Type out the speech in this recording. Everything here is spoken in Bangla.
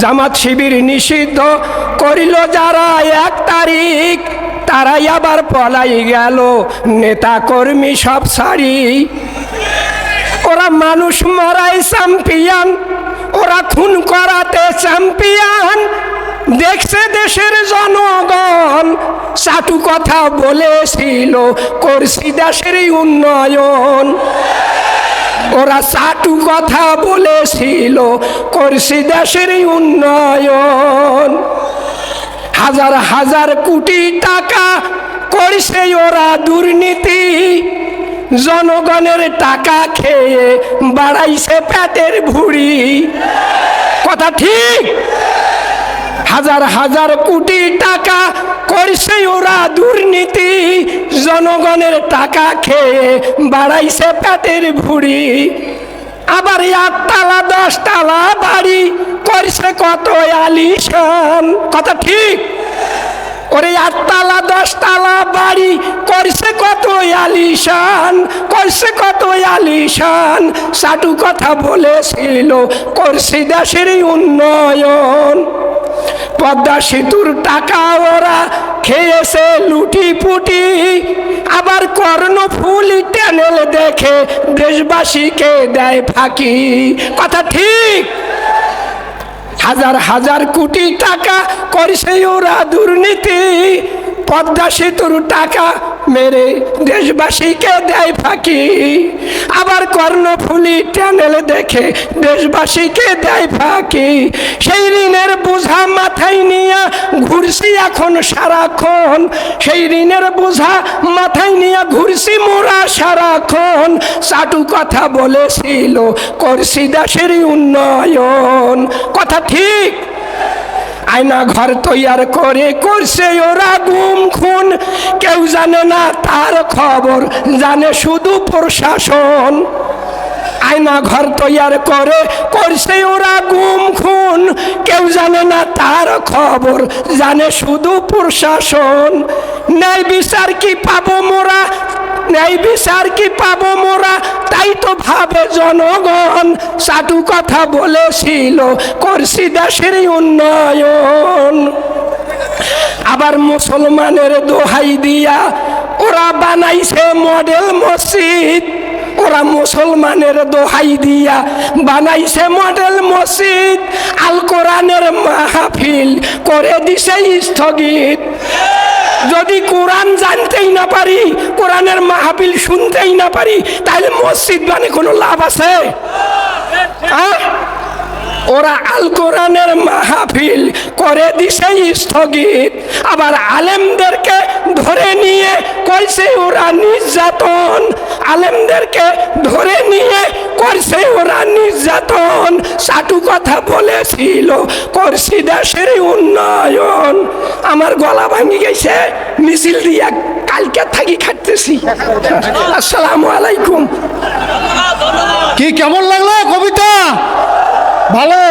জামাত শিবির নিষিদ্ধ করিল যারা 1 তারিখ, তারাই আবার পলাই গেল নেতা কর্মী সব ছাড়ি। ওরা মানুষ মরাই চ্যাম্পিয়ন, ওরা খুন করাতে চ্যাম্পিয়ন, দেখছে দেশের জনগণ। চাটু কথা বলেছিল করছি দেশের উন্নয়ন। ওরা চাটু কথা বলেছিল করছি দেশের উন্নয়ন। হাজার হাজার কোটি টাকা করছে ওরা দুর্নীতি, জনগণের টাকা খেয়ে বাড়াইছে পেটের ভুঁড়ি। কথা ঠিক? হাজার হাজার কোটি টাকা করছে ওরা দুর্নীতি, জনগণের টাকা খেয়ে বাড়াইছে পেটের ভুঁড়ি। আবার 1 তালা 10 তালা বাড়ি করছে কত আলিশান। কথা ঠিক? ওরে 8 তালা 10 তালা বাড়ি করছে কত আলিশান, করছে কত আলিশান। চাটু কথা বলেছিল করছি দেশের উন্নয়ন। পদ্মা সেতুর টাকা ওরা খেয়েছে লুটি পুটি, আবার কর্ণফুল ট্যানেল দেখে দেশবাসীকে দেয় ফাঁকি। কথা ঠিক? হাজার হাজার কোটি টাকা করছে ওরা দুর্নীতি, পদ্মা সেতুর টাকা মেরে দেশবাসীকে দেয় ফাঁকি। আবার কর্ণফুলি ট্যানেল দেখে দেশবাসীকে দেয় ফাঁকি। সেই ঋণের বোঝা মাথায় নিয়ে ঘুরছি এখন সারাক্ষণ, সেই ঋণের বোঝা মাথায় নিয়ে ঘুরছি মোরা সারাক্ষণ। চাটু কথা বলেছিল করছি দেশের উন্নয়ন। কথা ঠিক? আয়না ঘর তৈয়ার করে করছে ওরা গুম খুন, কেউ জানে না তার খবর, জানে শুধু প্রশাসন। আয়না ঘর তৈয়ার করে করছে ওরা গুম খুন, কেউ জানে না তার খবর, জানে শুধু প্রশাসন। ন্যায় বিচার কি পাবো মোরা, ন্যায় বিচার কি পাবো মোরা, তাই তো ভাবে জনগণ। চাটু কথা বলেছিল করছি দেশের উন্নয়ন। আবার মুসলমানের দোহাই দিয়া ওরা বানাইছে মডেল মসজিদ, ওরা মুসলমানের দোহাই দিয়া বানাইছে মডেল মসজিদ। আল কোরআনের মাহফিল করে দিছে স্থগিত। যদি কোরআন জানতেই না পারি, কোরআনের মাহফিল শুনতেই না পারি, তাহলে মসজিদ বানিয়ে কোনো লাভ আছে? ওরা আল কোরআনের মাহফিল করে দিছে স্থগিত। আবার আলেমদেরকে ধরে নিয়ে কইছে ওরা নির্যাতন, আলেমদেরকে ধরে নিয়ে করছে ওরা নির্যাতন। চাটু কথা বলেছিল করছি দেশের উন্নয়ন। আমার গলা ভাঙি গেছে, মিছিল দিয়া কালকে থাকি খাটতেছি। আসসালামু আলাইকুম। কি কেমন লাগলো কবিতা? ভালো।